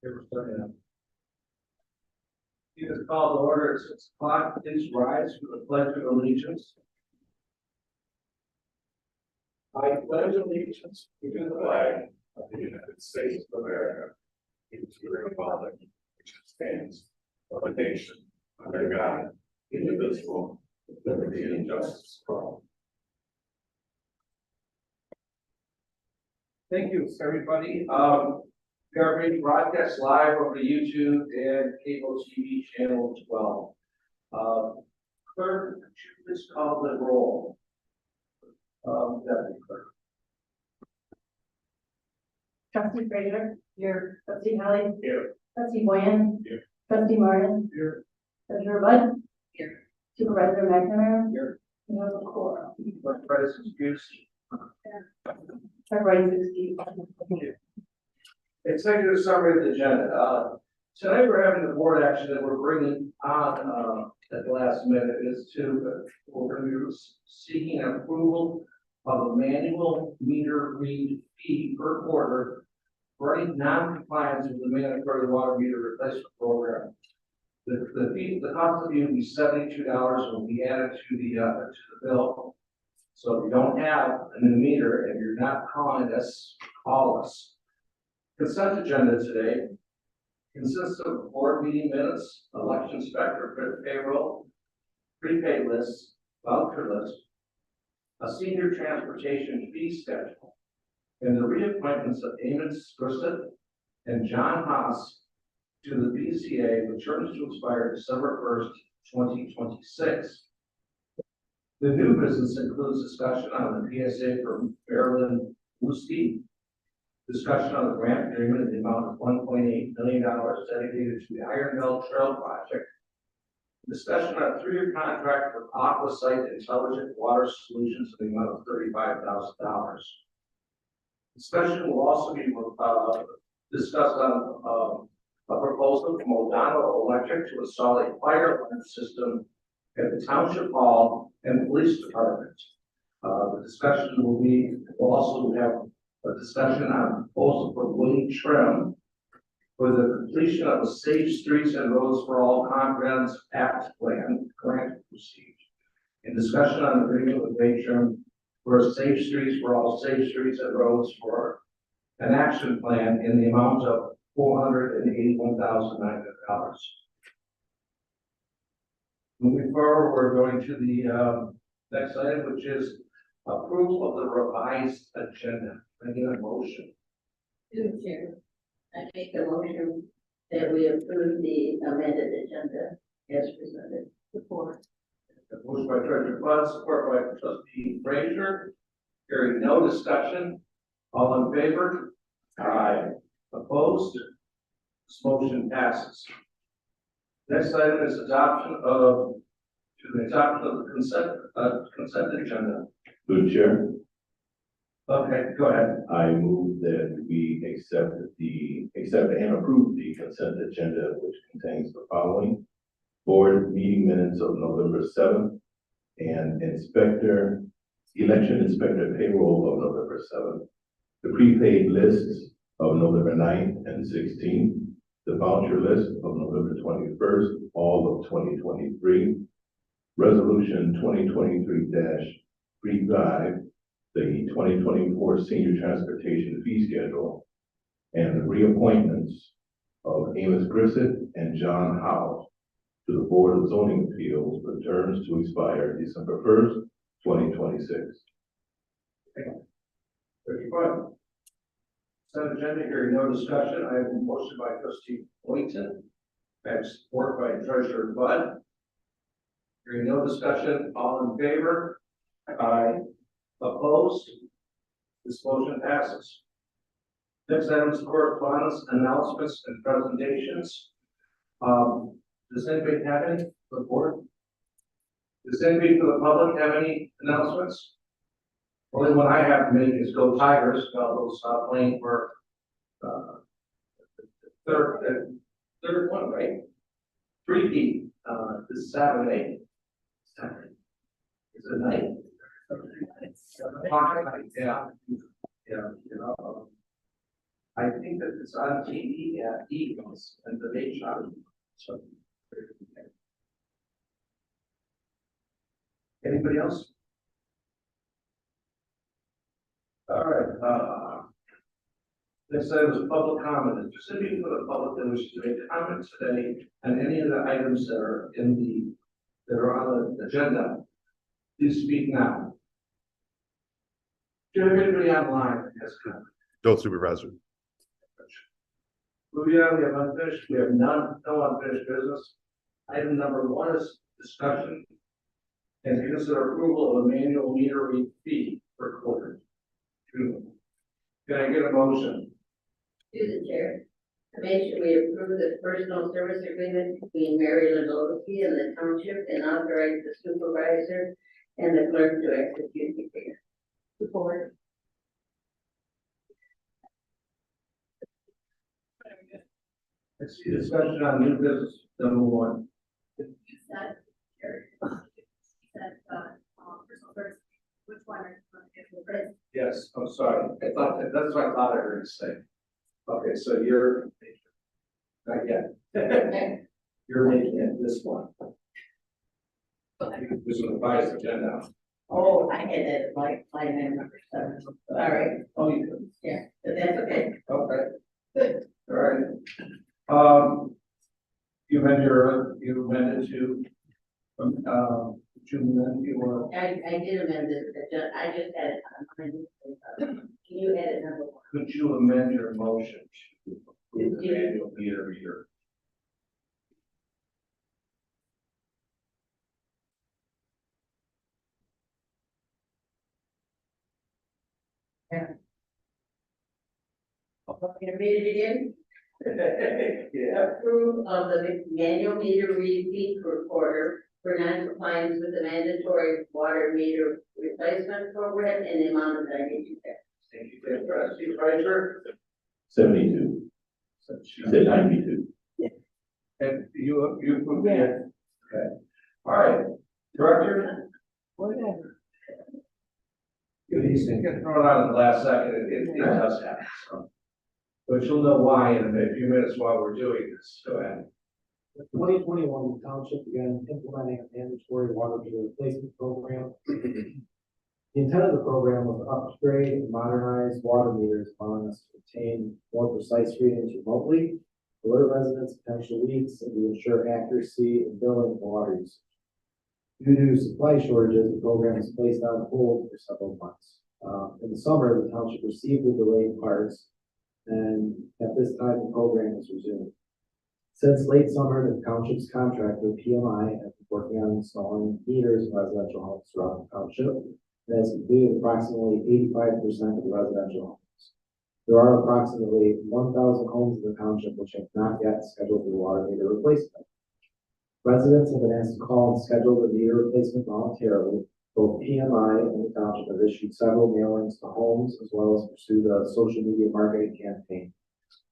We're starting up. It is called to order at 6 o'clock. Please rise for the pledge of allegiance. I pledge allegiance to the flag of the United States of America, and to the republic which stands one nation under God, indivisible, with liberty and justice for all. Thank you, everybody. We are being broadcast live over YouTube and cable TV channel 12. Clerk, could you please call the roll? Deputy Clerk. Trustee Frazier, here. Trustee Holly, Here. Trustee Boyan, Here. Trustee Martin, Here. Treasurer Bud, Here. Supervisor McNamara, Here. and House Core. Clerk Price is excused. Everybody's excused. Executive summary of the agenda. Tonight we're having the board action that we're bringing on at the last minute is we're going to be seeking approval of a manual meter read fee per quarter for any non-compliance with the mandatory water meter replacement program. The cost of the fee will be $72 and will be added to the bill. So if you don't have a new meter and you're not calling us, call us. Consent agenda today consists of board meeting minutes, election inspector, payroll, prepaid lists, voucher list, a senior transportation fee schedule, and the reappointments of Amos Grissett and John Haas to the BCA with terms to expire December 1st, 2026. The new business includes discussion on the PSA for Marilyn Wuski, discussion on the grant agreement in the amount of $1.8 million dedicated to the Iron Mill Trail Project, discussion on a 3-year contract for AquaSite Intelligent Water Solutions in the amount of $35,000. Discussion will also be discussed on a proposal from O'Donnell Electric to install a fire alarm system at the Township Hall and Police Department. The discussion will also have a discussion on a proposal for Willie Trim for the completion of a Safe Streets and Roads for All Comprehensive Act Plan grant received. And discussion on agreement with Willie Trim for Safe Streets for All Safe Streets and Roads for an action plan in the amount of $481,900. Moving forward, we're going to the next item, which is approval of the revised agenda. I get a motion. Through the chair, I make a motion that we approve the amended agenda as presented. Support. A motion by Treasurer Bud, support by Trustee Frazier. Hearing no discussion. All in favor? Aye. Opposed? This motion passes. Next item is adoption of the consent agenda. Through the chair, Okay, go ahead. I move that we accept and approve the consent agenda, which contains the following: board meeting minutes of November 7th and election inspector payroll of November 7th, the prepaid lists of November 9th and 16th, the voucher list of November 21st, all of 2023, resolution 2023-35, the 2024 senior transportation fee schedule, and the reappointments of Amos Grissett and John Howe to the Board of Zoning Appeals with terms to expire December 1st, 2026. Very good. Consent agenda, hearing no discussion. I have a motion by Trustee Boynton. I have support by Treasurer Bud. Hearing no discussion, all in favor? Aye. Opposed? This motion passes. Next item is correspondence, announcements, and presentations. Does anybody have any for the board? Does anybody for the public have any announcements? Only one I have to make is go Tigers. They'll stop playing for third one, right? 3P this Saturday. Is it night? Yeah. I think that it's on TV at Eagles and the Bay Shop. So. Anybody else? All right, next item is public comment. Is there anybody for the public that wishes to make comments today on any of the items that are that are on the agenda? Please speak now. Do you have anybody online that has comments? No, Supervisor. Moving on, we have unfinished, we have no unfinished business. Item number 1 is discussion and consider approval of a manual meter read fee per quarter. Can I get a motion? To the chair, I make sure we approve the personal service agreement between Mary Lodowski and the township and authorize the supervisor and the clerk to execute the agreement. Support. Let's see, discussion on new business number 1. You said, personal service, which one are you going to get for this? Yes, I'm sorry. I thought that's what I thought I heard you say. Okay, so you're not yet. You're making it this one. This is the vice agenda. Oh, I had that my number 7. All right, Oh, you could. yeah, but that's okay. Okay. Good. All right. You amended to, you were, I did amend this, I just had it on my. Can you add it number 1? could you amend your motion to approve the manual meter reader? Can I read it again? Yeah. Approve of the manual meter read fee per quarter for non-compliance with the mandatory water meter replacement program in the amount of $92. Thank you, Trustee Fraser. 72. She said 92. And you approved it? Okay. All right, Director? Whatever. You get thrown out at the last second, it does happen, so. But you'll know why in a few minutes while we're doing this, go ahead. In 2021, the township began implementing a mandatory water meter replacement program. The intent of the program was to upgrade and modernize water meters, allowing us to obtain more precise readings remotely, alert residents of potential leaks, and to ensure accuracy in billing for water usage. Due to supply shortages, the program was placed on hold for several months. In the summer, the township received the delayed parts, and at this time, the program was resumed. Since late summer, the township's contractor, PMI, has been working on installing meters in residential homes throughout the township, and has completed approximately 85% of the residential homes. There are approximately 1,000 homes in the township which have not yet scheduled their water meter replacement. Residents have been asked to call and schedule their meter replacement voluntarily. Both PMI and the township have issued several mailings to homes, as well as pursued a social media marketing campaign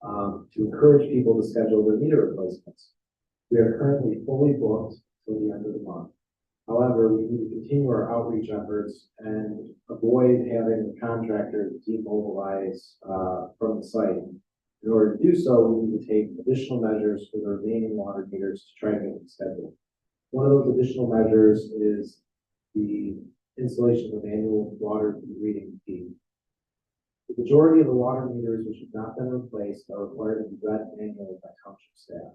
to encourage people to schedule their meter replacements. We are currently fully booked till the end of the month. However, we need to continue our outreach efforts and avoid having the contractor demobilize from the site. In order to do so, we need to take additional measures for the remaining water meters to try to get them scheduled. One of those additional measures is the installation of an annual water reading fee. The majority of the water meters which have not been replaced are required to be read annually by township staff.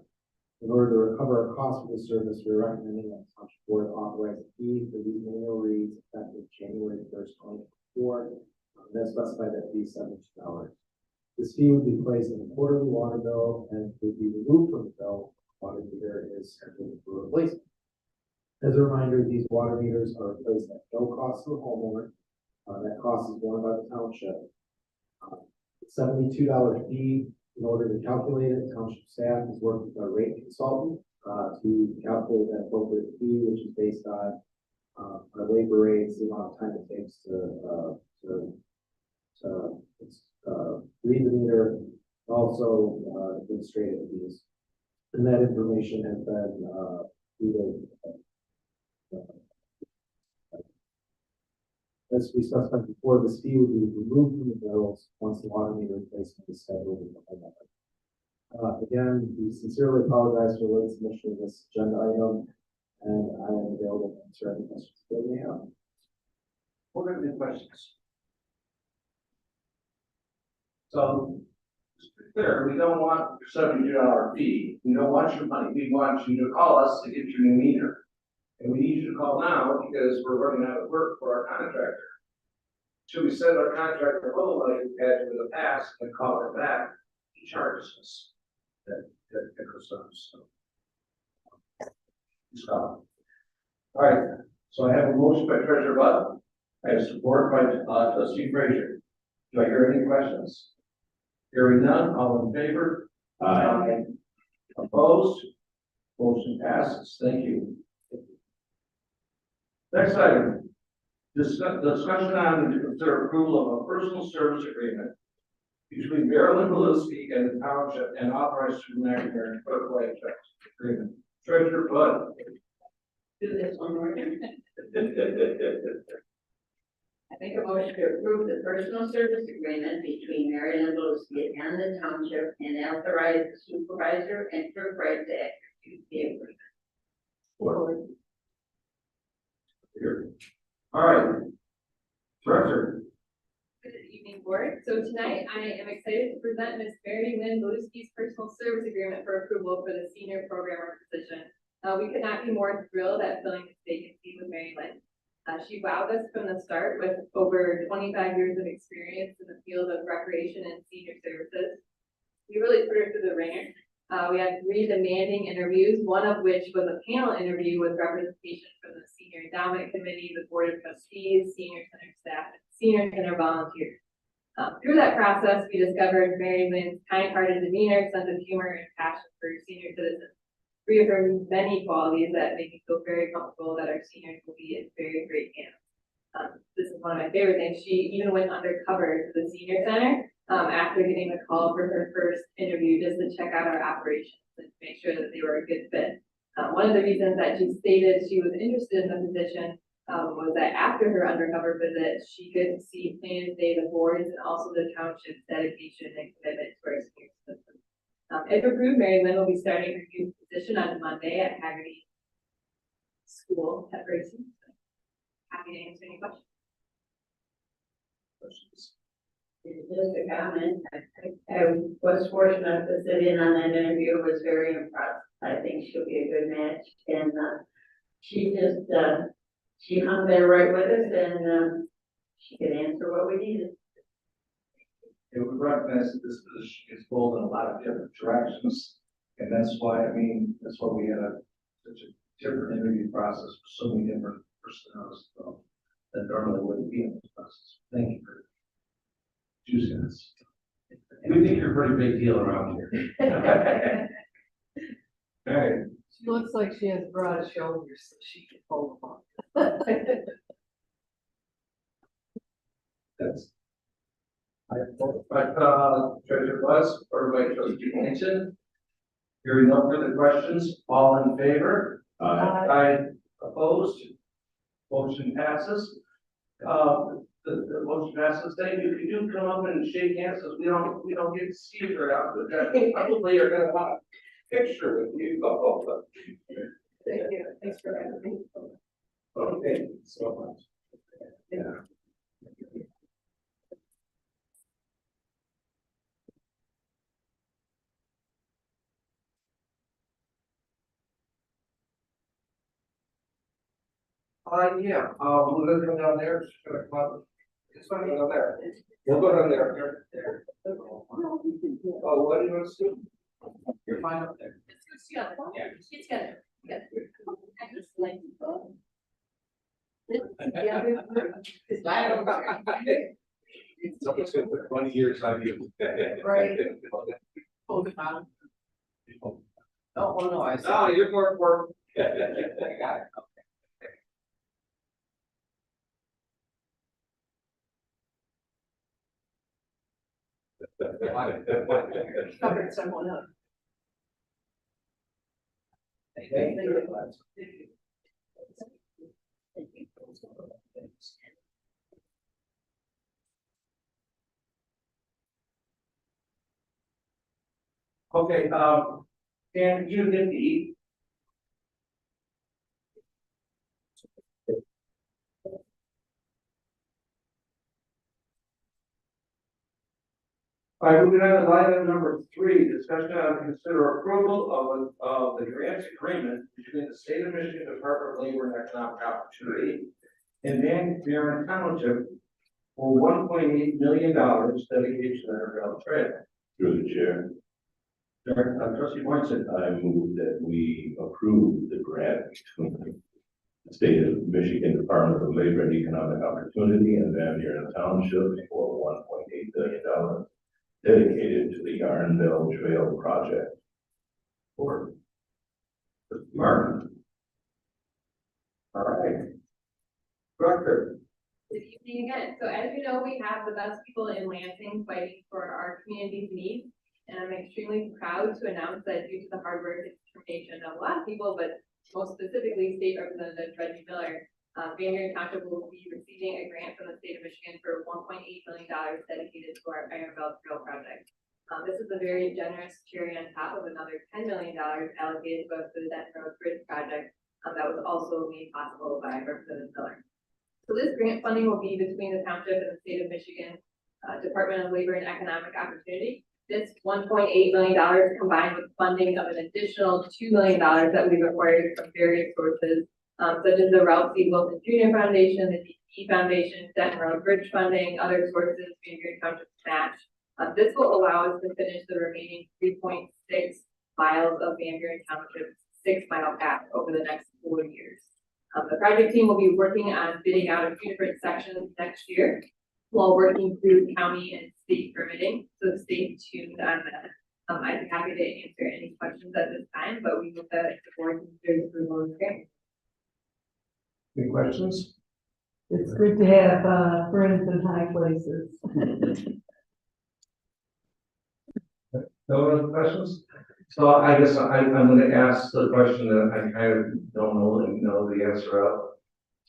In order to recover our costs for this service, we're recommending that the township board authorize a fee for these annual reads effective January 1st, 2024. That's specified at fee $72. This fee would be placed in the quarterly water bill and would be removed from the bill if the water meter is scheduled for replacement. As a reminder, these water meters are replaced at no cost to the homeowner. That cost is borne by the township. $72 fee. In order to calculate it, township staff is working with our rate consultant to calculate that appropriate fee, which is based on our labor rates, the amount of time it takes to read the meter, also administrative fees. And that information has been relayed. as we specified before, this fee would be removed from the bills once the water meter replacement is scheduled in the homeowner. Again, we sincerely apologize for late submission of this agenda item, and I am available to answer any questions that you may have. What are the questions? So, just to be clear, we don't want your $72 fee, we don't want your money, we want you to call us to get your new meter. And we need you to call now because we're running out of work for our contractor. Should we send our contractor home like we had in the past and call it back, he charges us. That goes on, so. Stop. All right, so I have a motion by Treasurer Bud. I have support by Trustee Frazier. Do I hear any questions? Hearing none, all in favor? Aye. Opposed? Motion passes. Thank you. Next item. Discussion on to consider approval of a personal service agreement between Marilyn Beluski and the township and authorized superintendent and clerk write agreement. Treasurer Bud. Do this one more. I make a motion to approve the personal service agreement between Mary Lynn Beluski and the township and authorize the supervisor and clerk write to execute the agreement. Here. All right. Director. Good evening, board. So tonight I am excited to present Ms. Mary Lynn Beluski's personal service agreement for approval for the senior programmer position. We could not be more thrilled at filling this vacancy with Mary Lynn. She wowed us from the start with over 25 years of experience in the field of recreation and senior services. We really put her through the ringer. We had 3 demanding interviews, one of which was a panel interview with representation from the Senior Endowment Committee, the Board of Trustees, Senior Center staff, and Senior Center volunteers. Through that process, we discovered Mary Lynn's kind-hearted demeanor, sense of humor, and passion for senior citizens. 3 of her many qualities that make me feel very comfortable that our seniors will be in very great hands. This is one of my favorite things. She even went undercover to the Senior Center after getting the call for her first interview just to check out our operations and make sure that they were a good fit. One of the reasons that she stated she was interested in the position was that after her undercover visit, she could see plain as day the board's and also the township's dedication and commitment to our senior citizens. If approved, Mary Lynn will be starting her new position on Monday at Haggerty School at Grayson. Happy to answer any questions. Just a comment, I was fortunate to sit in on that interview, was very impressed. I think she'll be a good match, and she just, she hung there right with us, and she could answer what we needed. It would recognize that this position is pulled in a lot of different directions. And that's why, I mean, that's why we had such a different interview process for so many different personnel that normally wouldn't be in this process. Thank you for choosing us. We think you're a pretty big deal around here. All right. She looks like she has broad shoulders, so she can hold them on. That's. Treasurer Buzz, or by Trustee Hanson. Hearing no further questions, all in favor? Aye. Opposed? Motion passes. The motion passes. Thank you. If you do come up and shake hands, we don't get to see you very often, but probably are gonna want a picture with you. Thank you. Thanks for having me. Okay, so much. Yeah. Yeah, we're gonna go down there, it's gonna come up, it's gonna go there, we'll go down there. Oh, what do you want to do? You're fine up there. Yeah. It's good. Yeah. I just like. It's almost been 20 years on you. Right. Hold it on. Oh, well, no, I said. No, you're more important. I got it. Covered someone up. Thank you. Okay, and you get to eat. All right, moving on to item number 3, discussion on consider approval of the grant agreement between the state of Michigan Department of Labor and Economic Opportunity and Van Buren Township for $1.8 million dedicated to the Underground Trail. Through the chair, Trustee Poinson. I move that we approve the grant between the state of Michigan Department of Labor and Economic Opportunity and Van Buren Township for $1.8 billion dedicated to the Yarnville Trail project. Or Martin. All right. Director. Good evening again. So as you know, we have the best people in Lansing fighting for our community's needs. And I'm extremely proud to announce that due to the hard work and determination of a lot of people, but most specifically State Representative Reggie Miller, Van Buren Township will be receiving a grant from the state of Michigan for $1.8 million dedicated to our Ironville Trail project. This is a very generous cherry on top of another $10 million allocated to us for the Denton Road Bridge project that was also made possible by Representative Miller. So this grant funding will be between the township and the state of Michigan Department of Labor and Economic Opportunity. This $1.8 million combined with funding of an additional $2 million that we've acquired from various sources, such as the Ralph C. Wilson Jr. Foundation, the DP Foundation, Denton Road Bridge funding, other sources, Van Buren Township match. This will allow us to finish the remaining 3.6 miles of Van Buren Township's 6-mile path over the next 4 years. The project team will be working on bidding out a few different sections next year while working through county and state permitting, so stay tuned on that. I'd be happy to answer any questions at this time, but we hope that the board considers approval of the grant. Any questions? It's good to have, friends in high places. No other questions? So I guess I'm gonna ask the question that I kind of don't know the answer of.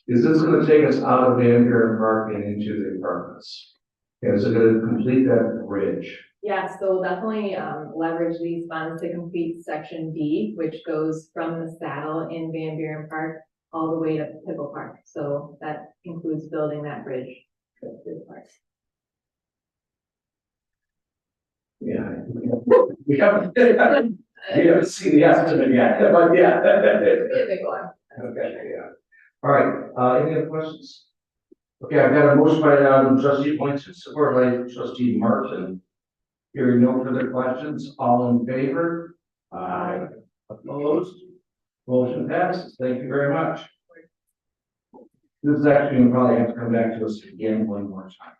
Is this gonna take us out of Van Buren Park and into the apartments? And is it gonna complete that bridge? Yeah, so definitely leverage these funds to complete section D, which goes from the saddle in Van Buren Park all the way to Pickle Park. So that includes building that bridge to the park. Yeah. We haven't seen the estimate yet, but yeah. It'll be a big one. Okay, yeah. All right, any other questions? Okay, I've got a motion by trustee Poinson, support by trustee Martin. Hearing no further questions, all in favor? Aye. Opposed? Motion passes. Thank you very much. This is actually gonna probably have to come back to us again one more time.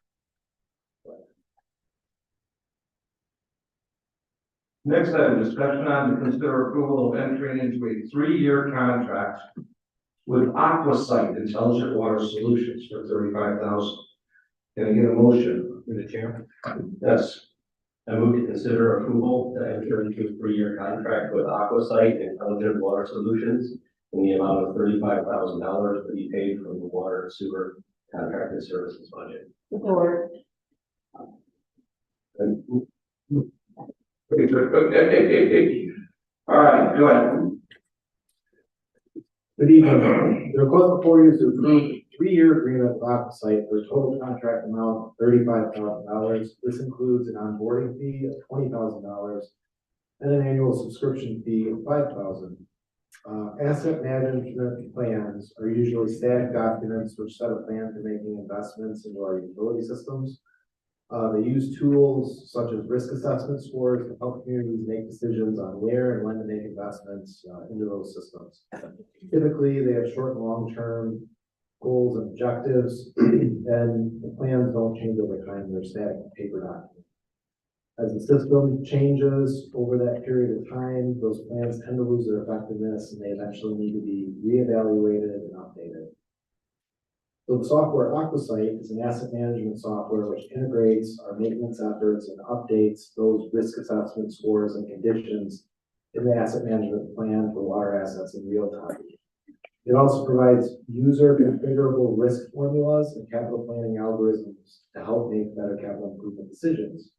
Next item, discussion on to consider approval of entering into a 3-year contract with AquaSite Intelligent Water Solutions for $35,000. Can I get a motion? Through the chair, Yes. I move to consider approval to enter into a 3-year contract with AquaSite Intelligent Water Solutions in the amount of $35,000 to be paid from the water and sewer contracted services budget. Support. Okay. All right, go ahead. Good evening. The request before you is to approve a 3-year agreement with AquaSite for a total contract amount of $35,000. This includes an onboarding fee of $20,000 and an annual subscription fee of $5,000. Asset management plans are usually static documents which set a plan for making investments into our utility systems. They use tools such as risk assessment scores to help communities make decisions on where and when to make investments into those systems. Typically, they have short and long-term goals and objectives, and the plans don't change over time. They're static paper documents. As the system changes over that period of time, those plans tend to lose their effectiveness and they eventually need to be reevaluated and updated. So the software AquaSite is an asset management software which integrates our maintenance efforts and updates those risk assessment scores and conditions in the asset management plan for water assets in real time. It also provides user configurable risk formulas and capital planning algorithms to help make better capital improvement decisions.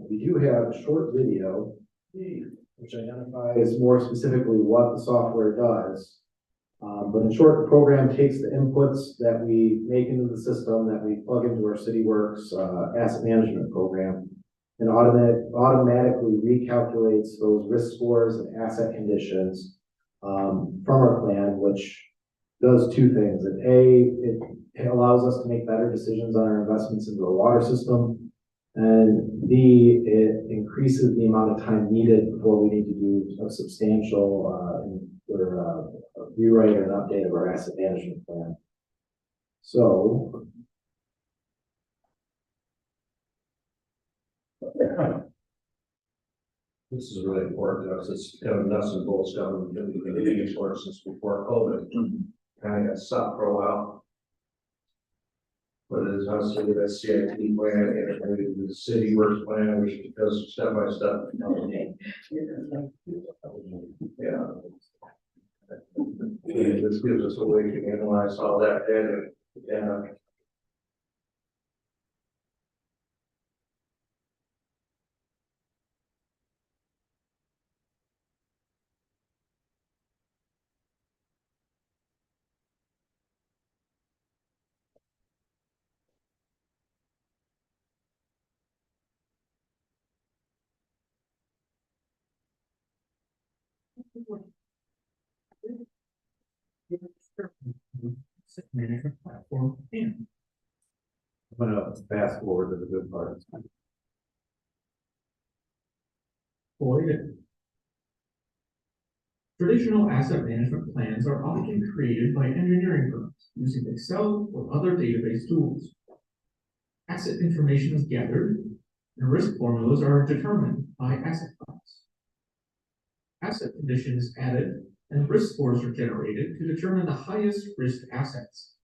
We do have a short video which identifies more specifically what the software does. But in short, the program takes the inputs that we make into the system, that we plug into our CityWorks asset management program, and automatically recalculates those risk scores and asset conditions from our plan, which does two things. And it allows us to make better decisions on our investments into the water system. And B, it increases the amount of time needed before we need to do a substantial rewrite or an update of our asset management plan. So This is really important because it's kind of nuts and bolts government that we've been doing for since before COVID. Kind of got stopped for a while. But it is us to do that CIP plan, integrated with the city works plan, which goes step by step. Yeah. And this gives us a way to analyze all that data. Yeah. Management platform and I'm gonna fast forward to the good part. Void. Traditional asset management plans are often created by engineering firms using Excel or other database tools. Asset information is gathered and risk formulas are determined by asset class. Asset condition is added and risk scores are generated to determine the highest risk assets.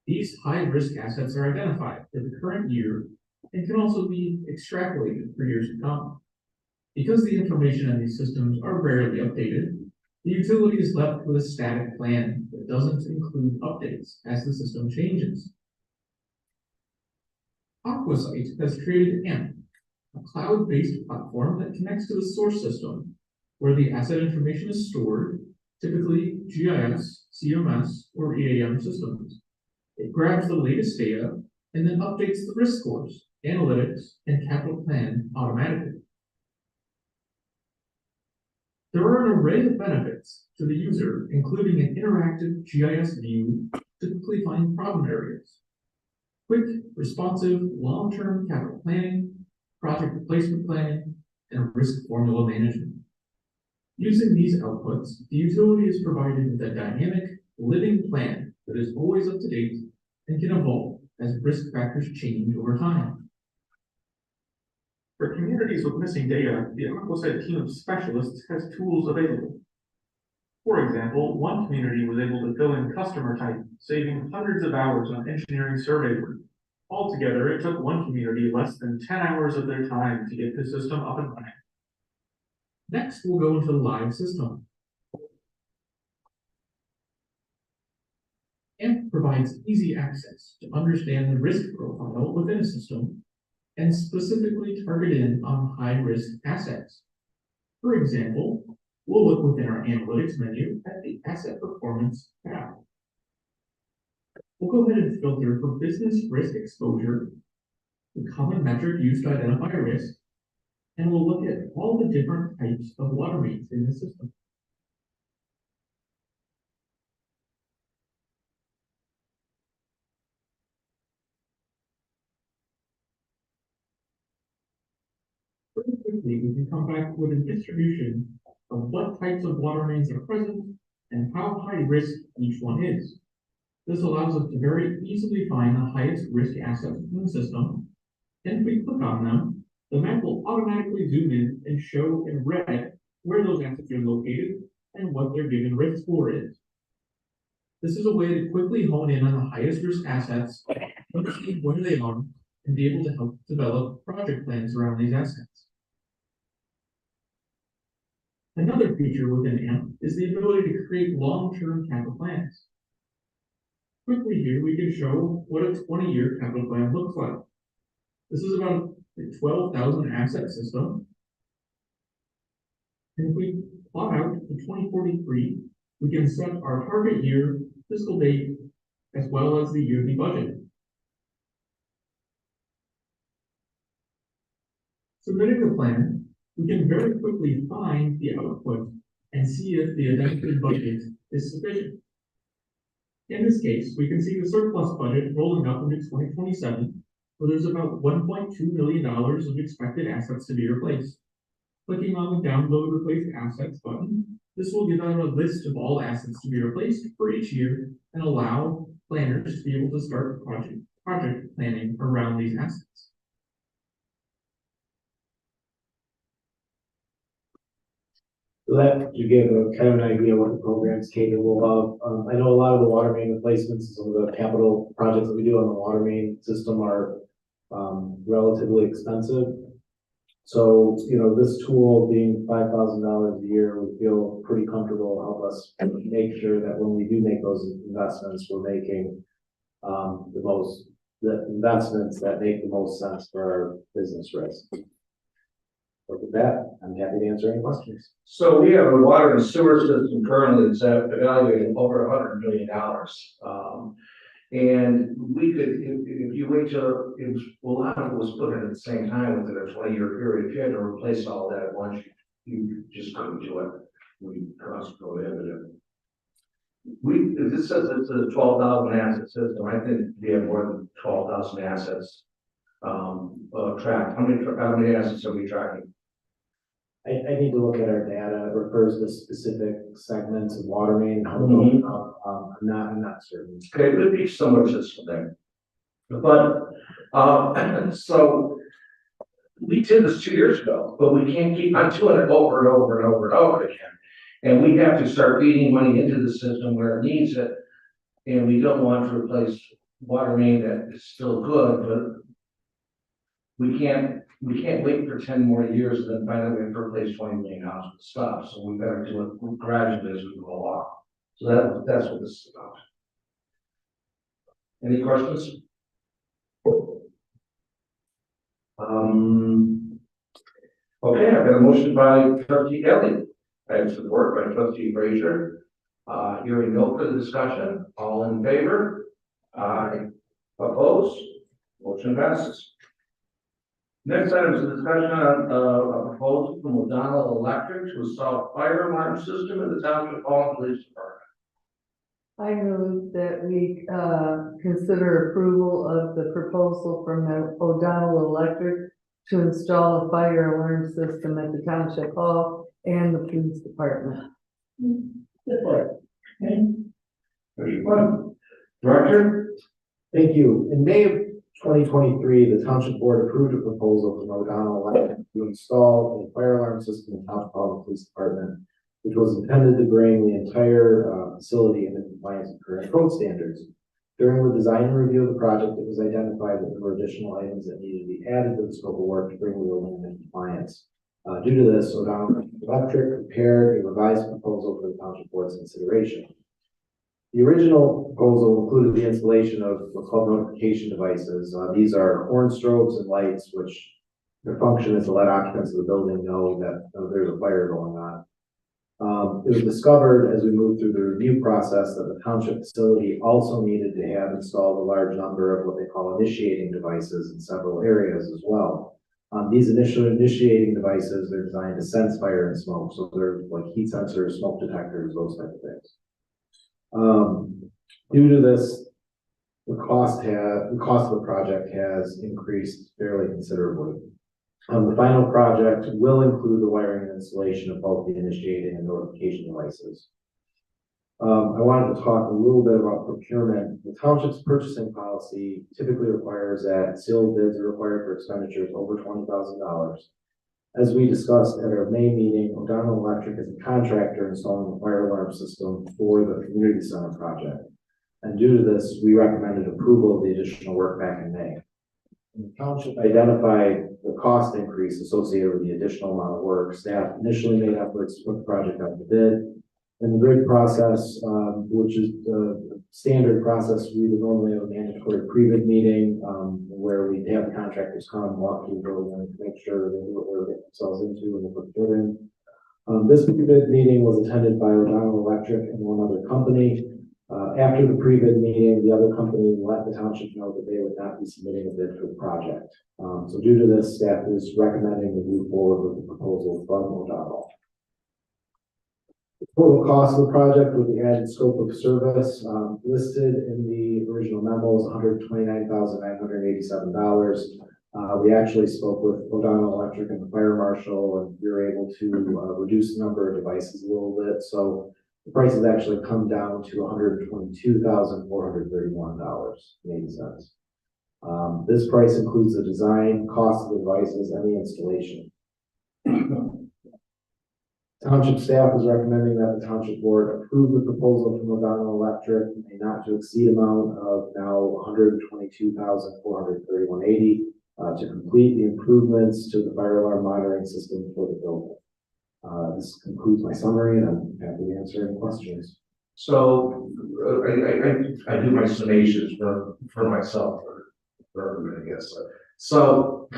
These high-risk assets are identified for the current year and can also be extrapolated for years to come. Because the information in these systems are rarely updated, the utility is left with a static plan that doesn't include updates as the system changes. AquaSite has created AMP, a cloud-based platform that connects to the source system, where the asset information is stored, typically GIS, CMS, or EAM systems. It grabs the latest data and then updates the risk scores, analytics, and capital plan automatically. There are an array of benefits to the user, including an interactive GIS view to quickly find problem areas, quick, responsive, long-term capital planning, project replacement planning, and risk formula management. Using these outputs, the utility is provided with a dynamic, living plan that is always up to date and can evolve as risk factors change over time. For communities with missing data, the AquaSite team of specialists has tools available. For example, one community was able to fill in customer type, saving hundreds of hours on engineering survey work. Altogether, it took one community less than 10 hours of their time to get the system up and running. Next, we'll go into the live system. AMP provides easy access to understand the risk profile within a system and specifically target in on high-risk assets. For example, we'll look within our analytics menu at the asset performance tab. We'll go ahead and filter for business risk exposure, the common metric used to identify risk, and we'll look at all the different types of water mains in the system. Pretty quickly, we can come back with a distribution of what types of water mains are present and how high risk each one is. This allows us to very easily find the highest risk assets in the system, and if we click on them, the map will automatically zoom in and show in red where those assets are located and what their given risk score is. This is a way to quickly hone in on the highest risk assets, understand where they are, and be able to help develop project plans around these assets. Another feature within AMP is the ability to create long-term capital plans. Quickly here, we can show what a 20-year capital plan looks like. This is about a 12,000 asset system. And if we plot out to 2043, we can set our target year, fiscal date, as well as the yearly budget. Submitting the plan, we can very quickly find the output and see if the identified budget is sufficient. In this case, we can see the surplus budget rolling up into 2027, where there's about $1.2 million of expected assets to be replaced. Clicking on the Download Replace Assets button, this will give out a list of all assets to be replaced for each year and allow planners to be able to start project planning around these assets. So that you gave a kind of an idea what the program's capable of. I know a lot of the water main replacements, and some of the capital projects that we do on the water main system are relatively expensive. So, you know, this tool being $5,000 a year, we feel pretty comfortable will help us make sure that when we do make those investments, we're making the investments that make the most sense for our business risk. But with that, I'm happy to answer any questions. So we have a water and sewer system currently that's evaluated over $100 million. And we could, if you wait till, if a lot of it was put in at the same time within a 20-year period, if you had to replace all that at once, you just couldn't do it. We cost prohibitive. If this says it's a 12,000 asset system, I think we have more than 12,000 assets tracked. How many assets are we tracking? I need to look at our data. It refers to specific segments of water main. Mhm. I'm not certain. Okay, it would be similar system there. But, so we did this 2 years ago, but we can't keep on doing it over and over and over and over again. And we have to start feeding money into the system where it needs it. And we don't want to replace water main that is still good, but we can't wait for 10 more years and then finally we have to replace $20 million of stuff. So we better do it gradually as we go along. So that's what this is about. Any questions? Okay, I've got a motion by trustee Elliott. I have support by trustee Frazier. Hearing no further discussion, all in favor? Aye. Opposed? Motion passes. Next item is a discussion on a proposal from O'Donnell Electric to install a fire alarm system in the Township Hall Police Department. I move that we, consider approval of the proposal from O'Donnell Electric to install a fire alarm system at the Township Hall and the Police Department. Support. Very fun. Director? Thank you. In May of 2023, the Township Board approved a proposal from O'Donnell Electric to install a fire alarm system in Township Hall Police Department, which was intended to bring the entire facility into compliance with current code standards. During the design and review of the project, it was identified that there were additional items that needed to be added to the scope of work to bring the building into compliance. Due to this, O'Donnell Electric prepared a revised proposal for the Township Board's consideration. The original proposal included the installation of what's called notification devices. These are horn strobes and lights, which their function is to let occupants of the building know that there's a fire going on. It was discovered as we moved through the review process that the township facility also needed to have installed a large number of what they call initiating devices in several areas as well. These initial initiating devices, they're designed to sense fire and smoke. So they're like heat sensors, smoke detectors, those type of things. Due to this, the cost of the project has increased fairly considerably. The final project will include the wiring and installation of both the initiating and notification devices. I wanted to talk a little bit about procurement. The township's purchasing policy typically requires that sealed bids are required for expenditures over $20,000. As we discussed at our May meeting, O'Donnell Electric is a contractor installing the fire alarm system for the community center project. And due to this, we recommended approval of the additional work back in May. The township identified the cost increase associated with the additional amount of work. Staff initially made efforts to put the project out to bid. In the bid process, which is the standard process, we would normally have a mandatory pre-bid meeting where we have the contractors come walk through the building to make sure they knew what they were getting themselves into when they put the bid in. This pre-bid meeting was attended by O'Donnell Electric and one other company. After the pre-bid meeting, the other company let the township know that they would not be submitting a bid for the project. So due to this, staff is recommending we move forward with the proposal from O'Donnell. The total cost of the project with the added scope of service, listed in the original memo is $129,987. We actually spoke with O'Donnell Electric and the fire marshal, and we were able to reduce the number of devices a little bit. So the price has actually come down to $122,431.80. This price includes the design, cost of the devices, and the installation. Township staff is recommending that the township board approve the proposal from O'Donnell Electric, a not to exceed amount of now $122,431.80 to complete the improvements to the fire alarm monitoring system for the building. This concludes my summary, and I'm happy to answer any questions. So, I do my summations for myself, for everybody, I guess. So,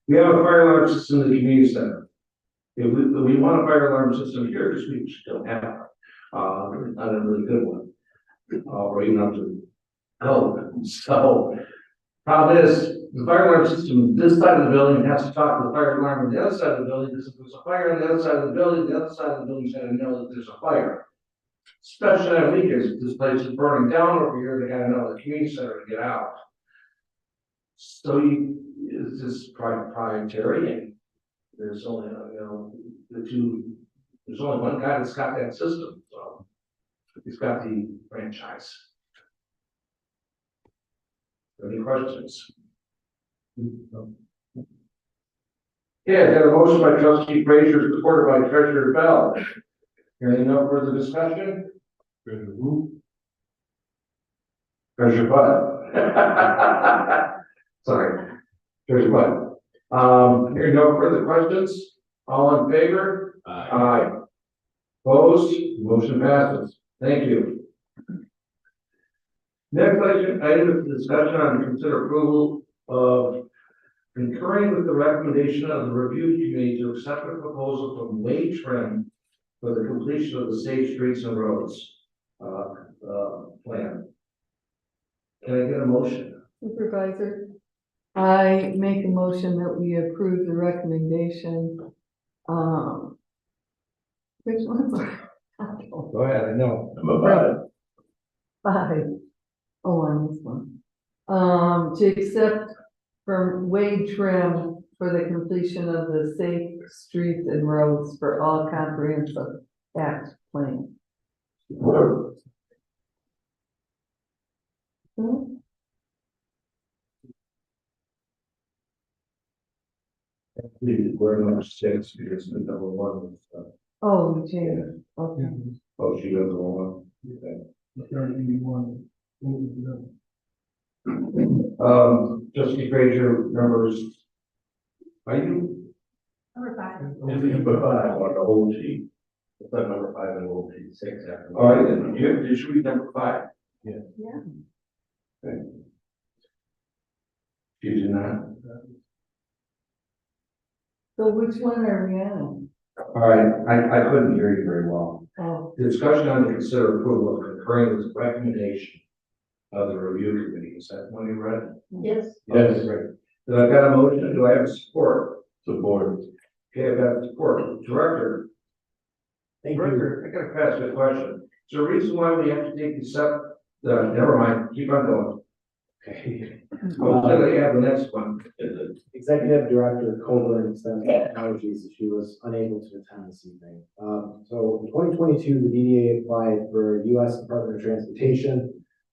we have a fire alarm system in the community center. If we want a fire alarm system here, because we just don't have not a really good one, or even up to code. So, problem is, the fire alarm system, this side of the building has to talk to the fire alarm on the other side of the building, because if there's a fire on the other side of the building, the other side of the building's gonna know that there's a fire. Especially on weekends, if this place is burning down over here, they gotta know the community center to get out. So it's just proprietary, and there's only, there's only one guy that's got that system, so he's got the franchise. Any questions? Yeah, I got a motion by trustee Frazier, supported by treasurer Bell. Hearing no further discussion? Treasurer Bud. Sorry, Treasurer Bud. Hearing no further questions, all in favor? Aye. Opposed? Motion passes. Thank you. Next item is discussion on consider approval of concurring with the recommendation of the review committee to accept a proposal from Wade Trim for the completion of the Safe Streets and Roads plan. Can I get a motion? Supervisor, I make a motion that we approve the recommendation. Which ones are? Go ahead, I know. Number 5. 5. Oh, on this one. To accept from Wade Trim for the completion of the Safe Streets and Roads for All Comprehensive Act plan. We're number 6 because the number 1 was, Oh, we changed, okay. oh, she goes along. Trustee Frazier, numbers. Are you? Number 5. Number 5 on the whole sheet. It's not number 5 and we'll be 6 after. All right, then you should be number 5. Yeah. Okay. Using that. So which one are we on? All right, I couldn't hear you very well. Oh, Discussion on the consider approval of concurring with the recommendation of the review committee. Is that one you read? Yes. Yes. Great. Then I've got a motion. Do I have support? Support. Okay, I've got support. Director. Thank you. Director, I gotta ask you a question. Is there a reason why we have to take these up? Never mind, keep on going. Okay. I was gonna add the next one. Executive Director Coburn extends apologies that she was unable to attend this evening. So in 2022, the DDA applied for U.S. Department of Transportation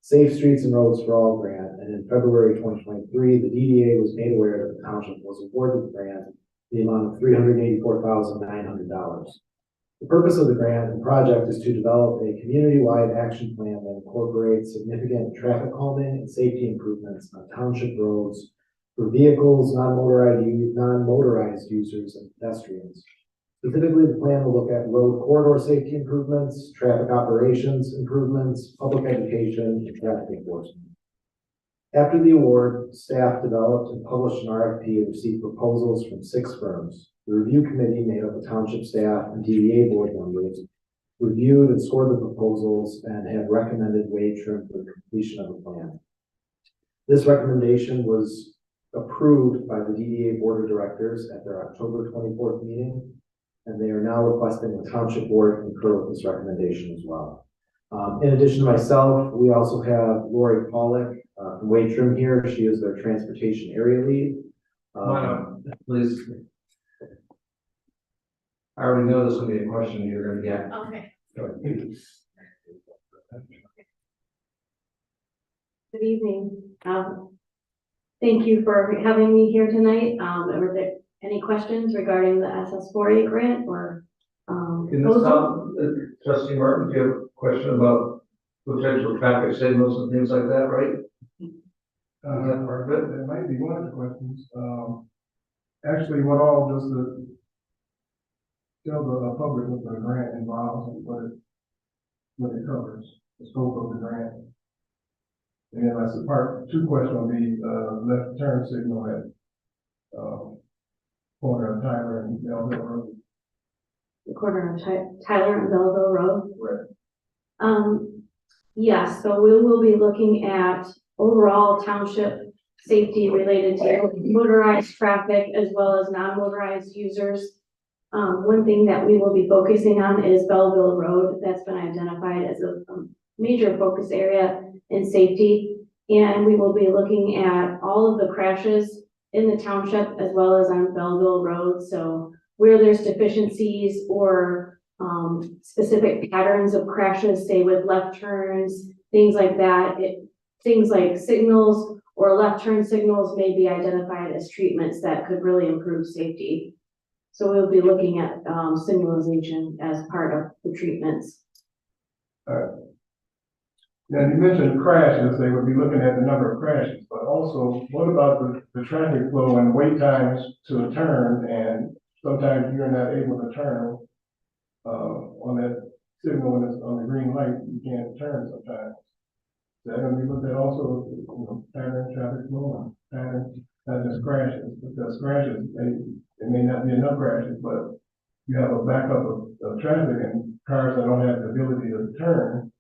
Safe Streets and Roads for All grant, and in February 2023, the DDA was made aware that the township was awarded the grant in the amount of $384,900. The purpose of the grant and project is to develop a community-wide action plan that incorporates significant traffic calming and safety improvements on township roads for vehicles, non-motorized users, and pedestrians. Specifically, the plan will look at road corridor safety improvements, traffic operations improvements, public education, and traffic enforcement. After the award, staff developed and published an RFP and received proposals from 6 firms. The review committee made up of township staff and DDA board members, reviewed and scored the proposals and have recommended wage trim for the completion of the plan. This recommendation was approved by the DDA board of directors at their October 24th meeting, and they are now requesting the township board concur with this recommendation as well. In addition to myself, we also have Lori Pollock from Wade Trim here. She is their transportation area lead. Please. I already know this will be a question you're gonna get. Okay. Go ahead. Good evening. Thank you for having me here tonight. Were there any questions regarding the SS4A grant or? In this time, trustee Martin, do you have a question about potential traffic signals and things like that, right? That part of it? That might be one of the questions. Actually, what all does the tell the public what the grant involves and what it covers, the scope of the grant? And then that's the part two question will be left turn signal at corner of Tyler and Belleville Road. The corner of Tyler and Belleville Road? Right. Yes, so we will be looking at overall township safety related to motorized traffic as well as non-motorized users. One thing that we will be focusing on is Belleville Road. That's been identified as a major focus area in safety. And we will be looking at all of the crashes in the township as well as on Belleville Road. So where there's deficiencies or specific patterns of crashes, say with left turns, things like that. Things like signals or left turn signals may be identified as treatments that could really improve safety. So we'll be looking at signalization as part of the treatments. Now, you mentioned crashes, they would be looking at the number of crashes, but also what about the traffic flow and wait times to a turn, and sometimes you're not able to turn on that signal when it's on the green light, you can't turn sometimes. Is that gonna be looked at also, you know, pattern traffic flow and pattern, not just crashes, because crashes, there may not be enough crashes, but you have a backup of traffic and cars that don't have the ability to turn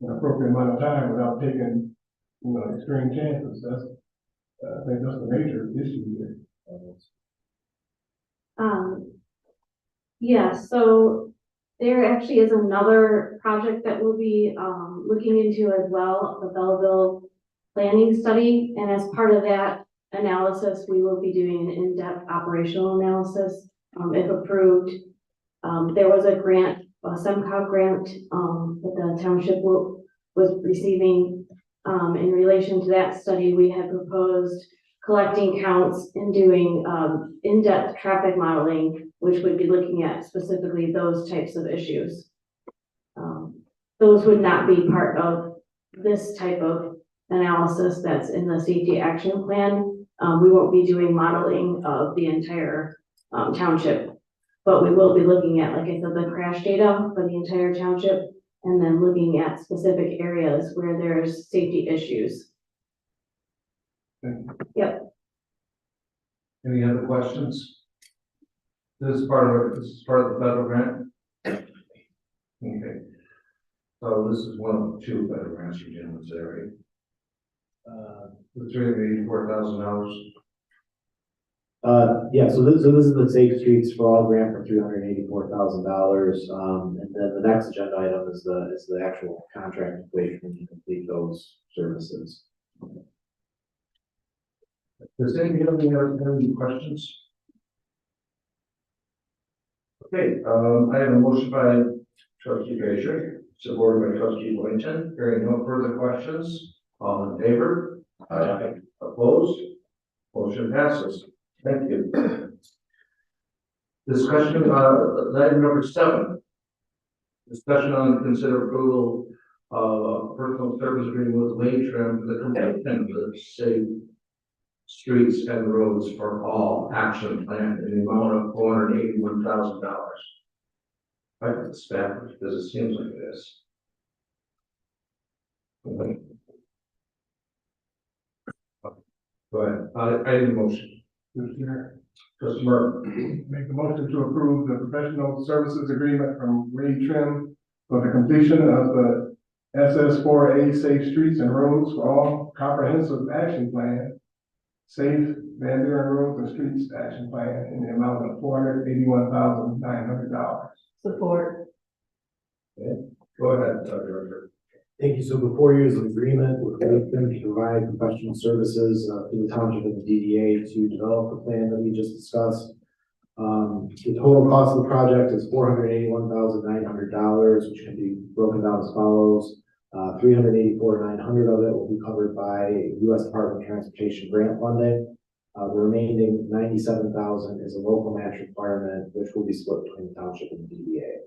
an appropriate amount of time without taking, you know, extreme chances. That's, I think that's the major issue here. Yeah, so there actually is another project that we'll be looking into as well, the Belleville planning study. And as part of that analysis, we will be doing an in-depth operational analysis, if approved. There was a grant, a SEMCOG grant, that the township was receiving. In relation to that study, we had proposed collecting counts and doing in-depth traffic modeling, which would be looking at specifically those types of issues. Those would not be part of this type of analysis that's in the safety action plan. We won't be doing modeling of the entire township, but we will be looking at, like I said, the crash data for the entire township, and then looking at specific areas where there's safety issues. Yep. Any other questions? This is part of the federal grant? Okay. So this is one of two federal grants you're dealing with there, right? The $384,000. Yeah, so this is the Safe Streets for All grant for $384,000. And then the next agenda item is the actual contract equation to complete those services. Does anybody have any questions? Okay, I have a motion by trustee Frazier, supported by trustee Boynton. Hearing no further questions, all in favor? Aye. Opposed? Motion passes. Thank you. Discussion, item number 7. Discussion on consider approval of personal service agreement with Wade Trim for the completion of the Safe Streets and Roads for All action plan in the amount of $481,000. I got this backwards because it seems like it is. Go ahead. I need a motion. Mr. Chair, Trustee Martin. make the motion to approve the professional services agreement from Ray Trim for the completion of the SS4A Safe Streets and Roads for All Comprehensive Action Plan, Safe Van Buren Roads and Streets Action Plan in the amount of $481,900. Support. Go ahead, Director. Thank you. So before you is an agreement with them to provide professional services to the township and the DDA to develop the plan that we just discussed. The total cost of the project is $481,900, which can be broken down as follows. $384,900 of it will be covered by U.S. Department of Transportation grant funding. The remaining $97,000 is a local match requirement, which will be split between the township and the DDA.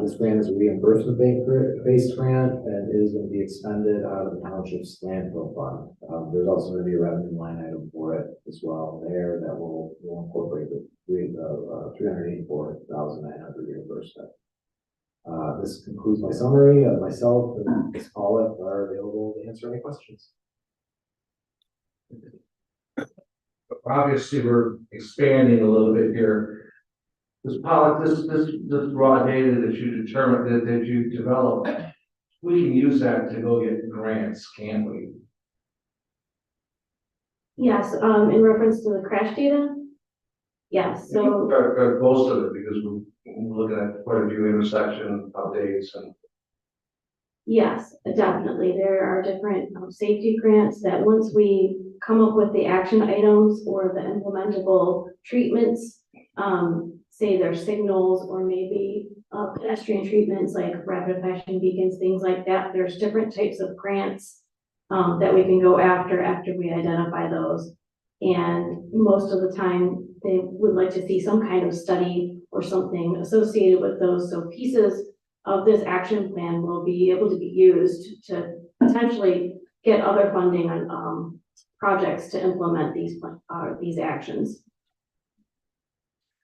This grant is a reimbursement-based grant and is going to be expended out of the township's landfill fund. There's also going to be a revenue line item for it as well there that will incorporate the $384,900 reimbursement. This concludes my summary. Myself and Ms. Pollock are available to answer any questions. Obviously, we're expanding a little bit here. Ms. Pollock, this raw data that you determined, that you developed, we can use that to go get grants, can't we? Yes, in reference to the crash data? Yes, so, Most of it, because we're looking at quite a few intersection updates and. yes, definitely. There are different safety grants that once we come up with the action items or the implementable treatments, say there's signals or maybe pedestrian treatments like rapid flashing beacons, things like that. There's different types of grants that we can go after we identify those. And most of the time, they would like to see some kind of study or something associated with those. So pieces of this action plan will be able to be used to potentially get other funding on projects to implement these actions.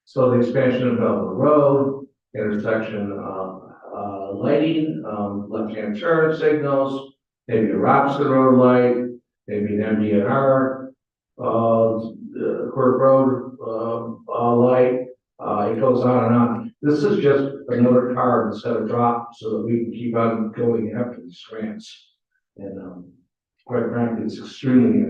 So the expansion of Belleville Road, intersection, lighting, left-hand turn signals, maybe a Robson Road light, maybe an MDNR, Court Road, light, it goes on and on. This is just another card instead of drop so that we can keep on going after these grants. And, quite frankly, it's extremely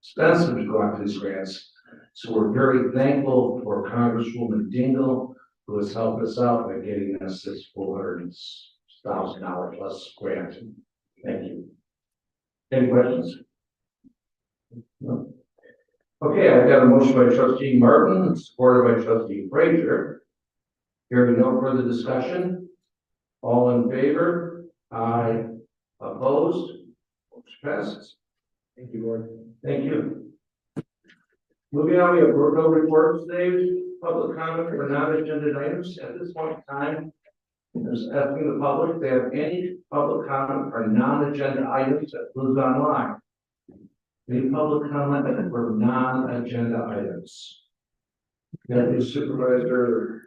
expensive to go after these grants. So we're very thankful for Congresswoman Dingle, who has helped us out by getting us this $400,000 plus grant. Thank you. Any questions? No? Okay, I've got a motion by Trustee Martin, supported by Trustee Frazier. Hearing no further discussion. All in favor? Aye. Opposed? Motion passes. Thank you, Board. Thank you. Moving on, we have no reports today. Public comment for non-agenda items at this point in time. Just asking the public if they have any public comment for non-agenda items that moves online. Any public comment for non-agenda items? Deputy Supervisor.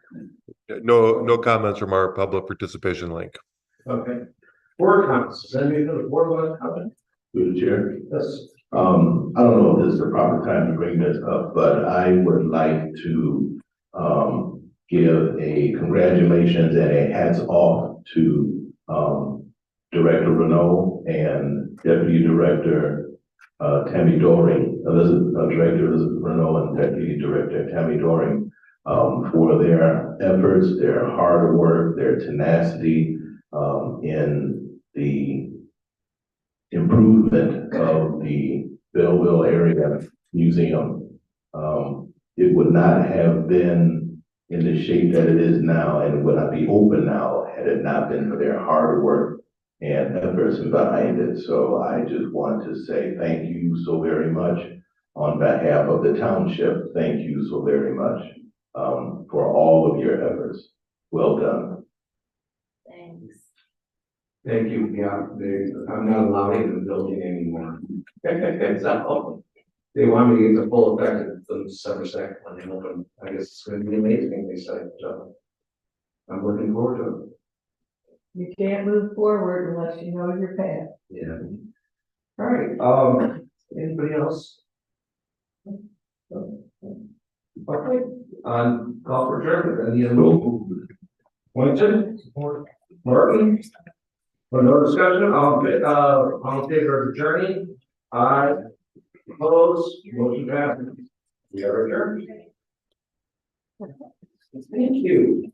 No comments from our public participation link. Okay. Board comments. Does anybody know the board want to comment? Through the chair. Yes. I don't know if this is the proper time to bring this up, but I would like to give a congratulations and a hats off to Director Renault and Deputy Director Tammy Doring, Director Elizabeth Renault and Deputy Director Tammy Doring for their efforts, their hard work, their tenacity in the improvement of the Belleville area museum. It would not have been in the shape that it is now and would not be open now had it not been for their hard work and efforts behind it. So I just want to say thank you so very much on behalf of the township. Thank you so very much for all of your efforts. Well done. Thanks. Thank you. Yeah, I'm not allowed in the building anymore. So, they want me to get the full effect of the December 2nd when they open. I guess it's going to be amazing, they say. So I'm looking forward to it. You can't move forward unless you know your path. Yeah. All right. Anybody else? Okay, call for adjournment, I need a move. Winton, Martin. For no discussion, all in favor of adjourning? Aye. Opposed, motion passes. We are adjourned. Thank you.